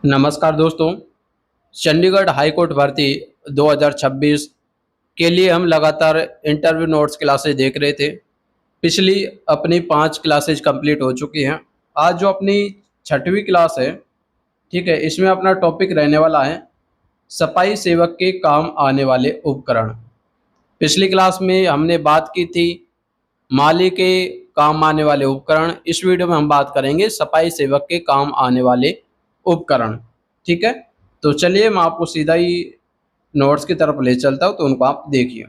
नमस्कार दोस्तों। Chandigarh high court भर्ती 2026 के लिए हम लगातार इंटरव्यू नोट्स क्लासेज देख रहे थे। पिछली अपनी 5 क्लासेज कंप्लीट हो चुकी हैं। आज जो अपनी छठवीं क्लास है, ठीक है, इसमें अपना टॉपिक रहने वाला है सफाई सेवक के काम आने वाले उपकरण। पिछली क्लास में हमने बात की थी माली के काम आने वाले उपकरण। इस वीडियो में हम बात करेंगे सफाई सेवक के काम आने वाले उपकरण। ठीक है, तो चलिए मैं आपको सीधा ही नोट्स की तरफ ले चलता हूँ, तो उनको आप देखिए।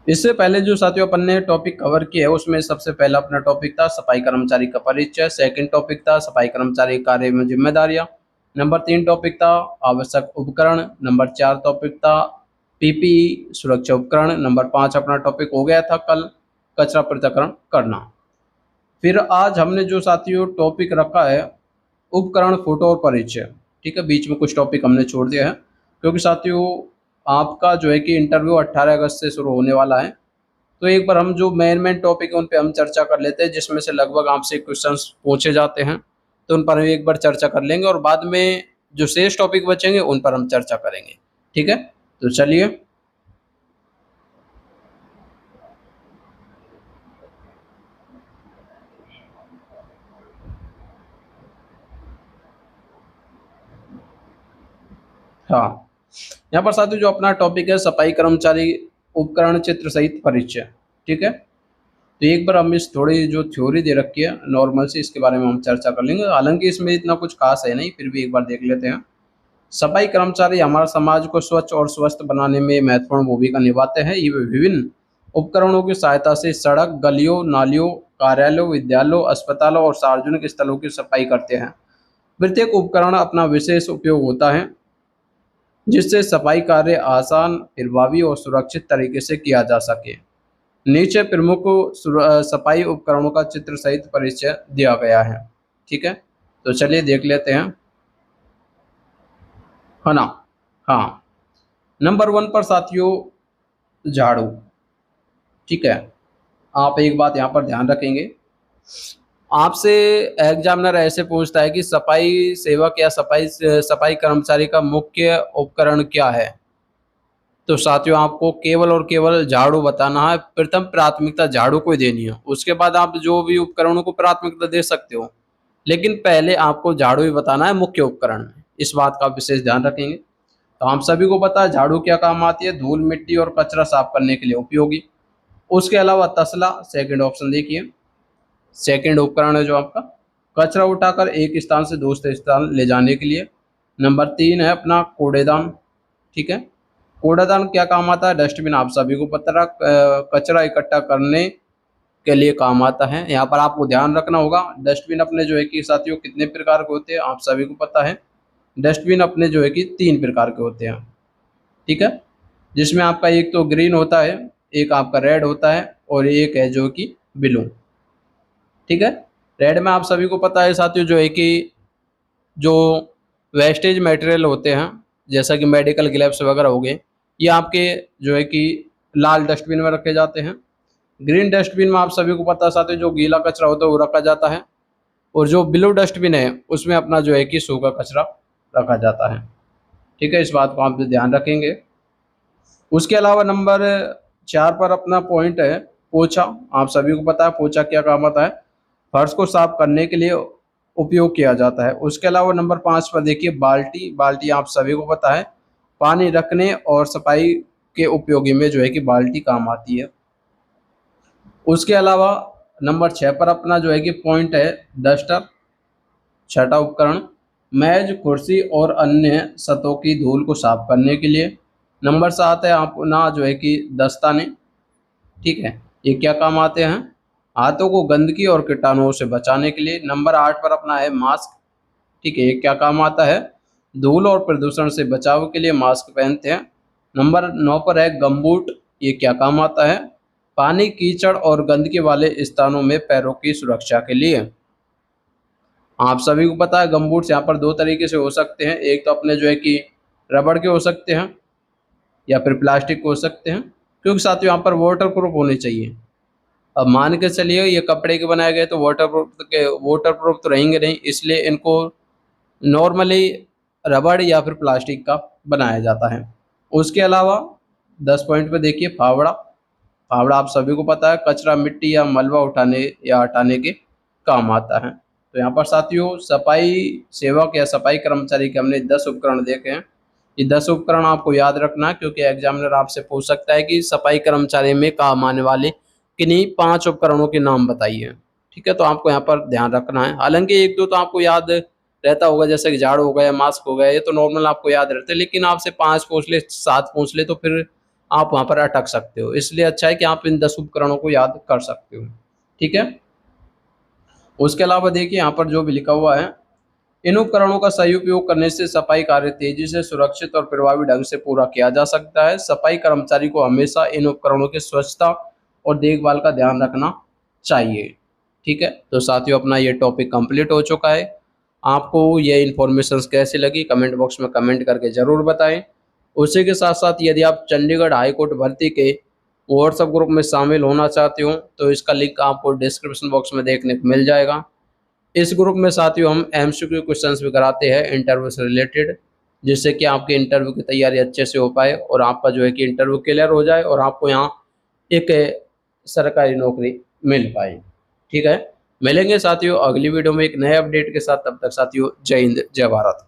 इससे पहले जो साथियों अपन ने टॉपिक कवर किया है, उसमें सबसे पहला अपना टॉपिक था सफाई कर्मचारी का परिचय। सेकंड टॉपिक था सफाई कर्मचारी कार्य में जिम्मेदारियां। नंबर 3 टॉपिक था आवश्यक उपकरण। नंबर 4 टॉपिक था पीपीई सुरक्षा उपकरण। नंबर 5 अपना टॉपिक हो गया था कल कचरा पृथक्करण करना। फिर आज हमने जो साथियों टॉपिक रखा है उपकरण फोटो और परिचय। ठीक है, बीच में कुछ टॉपिक हमने छोड़ दिया है क्योंकि साथियों आपका जो है कि इंटरव्यू 18 अगस्त से शुरू होने वाला है। तो एक बार हम जो मेन टॉपिक है उन पे हम चर्चा कर लेते हैं, जिसमें से लगभग आपसे क्वेश्चंस पूछे जाते हैं, तो उन पर हम एक बार चर्चा कर लेंगे और बाद में जो शेष टॉपिक बचेंगे उन पर हम चर्चा करेंगे। ठीक है, तो चलिए। हाँ, यहाँ पर साथियों जो अपना टॉपिक है सफाई कर्मचारी उपकरण चित्र सहित परिचय। ठीक है, तो एक बार हम इस थोड़ी जो थ्योरी दे रखी है नॉर्मल से, इसके बारे में हम चर्चा कर लेंगे। हालांकि इसमें इतना कुछ खास है नहीं, फिर भी एक बार देख लेते हैं। सफाई कर्मचारी हमारे समाज को स्वच्छ और स्वस्थ बनाने में महत्वपूर्ण भूमिका निभाते हैं। ये विभिन्न उपकरणों की सहायता से सड़क, गलियों, नालियों, कार्यालयों, विद्यालयों, अस्पतालों और सार्वजनिक स्थलों की सफाई करते हैं। प्रत्येक उपकरण अपना विशेष उपयोग होता है, जिससे सफाई कार्य आसान, प्रभावी और सुरक्षित तरीके से किया जा सके। नीचे प्रमुख सफाई उपकरणों का चित्र सहित परिचय दिया गया है। ठीक है, तो चलिए देख लेते हैं, है ना। हाँ, नंबर 1 पर साथियों झाड़ू। ठीक है, आप एक बात यहाँ पर ध्यान रखेंगे, आपसे एग्जामिनर ऐसे पूछता है कि सफाई सेवक या सफाई कर्मचारी का मुख्य उपकरण क्या है, तो साथियों आपको केवल और केवल झाड़ू बताना है। प्रथम प्राथमिकता झाड़ू को ही देनी है, उसके बाद आप जो भी उपकरणों को प्राथमिकता दे सकते हो, लेकिन पहले आपको झाड़ू ही बताना है मुख्य उपकरण। इस बात का विशेष ध्यान रखेंगे। तो हम सभी को पता है झाड़ू क्या काम आती है, धूल, मिट्टी और कचरा साफ करने के लिए उपयोगी। उसके अलावा तसला, सेकंड ऑप्शन देखिए, सेकंड उपकरण है जो आपका कचरा उठाकर एक स्थान से दूसरे स्थान ले जाने के लिए। नंबर 3 है अपना कूड़ेदान। ठीक है, कूड़ेदान क्या काम आता है, डस्टबिन आप सभी को पता है, कचरा इकट्ठा करने के लिए काम आता है। यहाँ पर आपको ध्यान रखना होगा, डस्टबिन अपने जो है कि साथियों कितने प्रकार के होते हैं आप सभी को पता है। डस्टबिन अपने जो है कि 3 प्रकार के होते हैं। ठीक है, जिसमें आपका एक तो ग्रीन होता है, एक आपका रेड होता है और एक है जो कि ब्लू। ठीक है, रेड में आप सभी को पता है साथियों जो है कि जो वेस्टेज मटेरियल होते हैं, जैसा कि मेडिकल ग्लव्स वगैरह हो गए, ये आपके जो है कि लाल डस्टबिन में रखे जाते हैं। ग्रीन डस्टबिन में आप सभी को पता है साथियों जो गीला कचरा होता है वो रखा जाता है, और जो ब्लू डस्टबिन है उसमें अपना जो है कि सूखा कचरा रखा जाता है। ठीक है, इस बात को आप ध्यान रखेंगे। उसके अलावा नंबर 4 पर अपना पॉइंट है पोछा। आप सभी को पता है पोछा क्या काम आता है, फर्श को साफ करने के लिए उपयोग किया जाता है। उसके अलावा नंबर 5 पर देखिए बाल्टी। बाल्टी आप सभी को पता है पानी रखने और सफाई के उपयोगी में जो है कि बाल्टी काम आती है। उसके अलावा नंबर 6 पर अपना जो है कि पॉइंट है डस्टर, छठा उपकरण, मेज, कुर्सी और अन्य सतहों की धूल को साफ करने के लिए। नंबर 7 है अपना जो है कि दस्ताने। ठीक है, ये क्या काम आते हैं, हाथों को गंदगी और कीटाणुओं से बचाने के लिए। नंबर 8 पर अपना है मास्क। ठीक है, ये क्या काम आता है, धूल और प्रदूषण से बचाव के लिए मास्क पहनते हैं। नंबर 9 पर है गमबूट। ये क्या काम आता है, पानी, कीचड़ और गंदगी वाले स्थानों में पैरों की सुरक्षा के लिए। आप सभी को पता है गमबूट्स यहाँ पर 2 तरीके से हो सकते हैं, एक तो अपने जो है कि रबड़ के हो सकते हैं या फिर प्लास्टिक के हो सकते हैं, क्योंकि साथियों यहाँ पर वाटर प्रूफ होने चाहिए। अब मान के चलिए ये कपड़े के बनाए गए तो वाटर प्रूफ तो रहेंगे नहीं, इसलिए इनको नॉर्मली रबड़ या फिर प्लास्टिक का बनाया जाता है। उसके अलावा 10 पॉइंट पे देखिए फावड़ा। फावड़ा आप सभी को पता है कचरा, मिट्टी या मलबा उठाने या हटाने के काम आता है। तो यहाँ पर साथियों सफाई सेवक या सफाई कर्मचारी के हमने 10 उपकरण देखे हैं। ये 10 उपकरण आपको याद रखना है क्योंकि एग्जामिनर आपसे पूछ सकता है कि सफाई कर्मचारी में काम आने वाले किन्हीं 5 उपकरणों के नाम बताइए। ठीक है, तो आपको यहाँ पर ध्यान रखना है। हालांकि 1-2 तो आपको याद रहता होगा, जैसे कि झाड़ू हो गया, मास्क हो गया, ये तो नॉर्मल आपको याद रहते हैं, लेकिन आपसे 5 पूछ ले, 7 पूछ ले तो फिर आप वहाँ पर अटक सकते हो। इसलिए अच्छा है कि आप इन 10 उपकरणों को याद कर सकते हो। ठीक है, उसके अलावा देखिए यहाँ पर जो भी लिखा हुआ है, इन उपकरणों का सही उपयोग करने से सफाई कार्य तेजी से, सुरक्षित और प्रभावी ढंग से पूरा किया जा सकता है। सफाई कर्मचारी को हमेशा इन उपकरणों की स्वच्छता और देखभाल का ध्यान रखना चाहिए। ठीक है, तो साथियों अपना ये टॉपिक कंप्लीट हो चुका है। आपको ये इन्फॉर्मेशन कैसी लगी कमेंट बॉक्स में कमेंट करके ज़रूर बताएं। उसी के साथ साथ यदि आप चंडीगढ़ हाई कोर्ट भर्ती के व्हाट्सएप ग्रुप में शामिल होना चाहते हो तो इसका लिंक आपको डिस्क्रिप्शन बॉक्स में देखने को मिल जाएगा। इस ग्रुप में साथियों हम एमसीक्यू क्वेश्चंस भी कराते हैं इंटरव्यू से रिलेटेड, जिससे कि आपकी इंटरव्यू की तैयारी अच्छे से हो पाए और आपका जो है कि इंटरव्यू क्लियर हो जाए और आपको यहाँ एक सरकारी नौकरी मिल पाए। ठीक है, मिलेंगे साथियों अगली वीडियो में एक नए अपडेट के साथ। तब तक साथियों जय हिंद, जय भारत।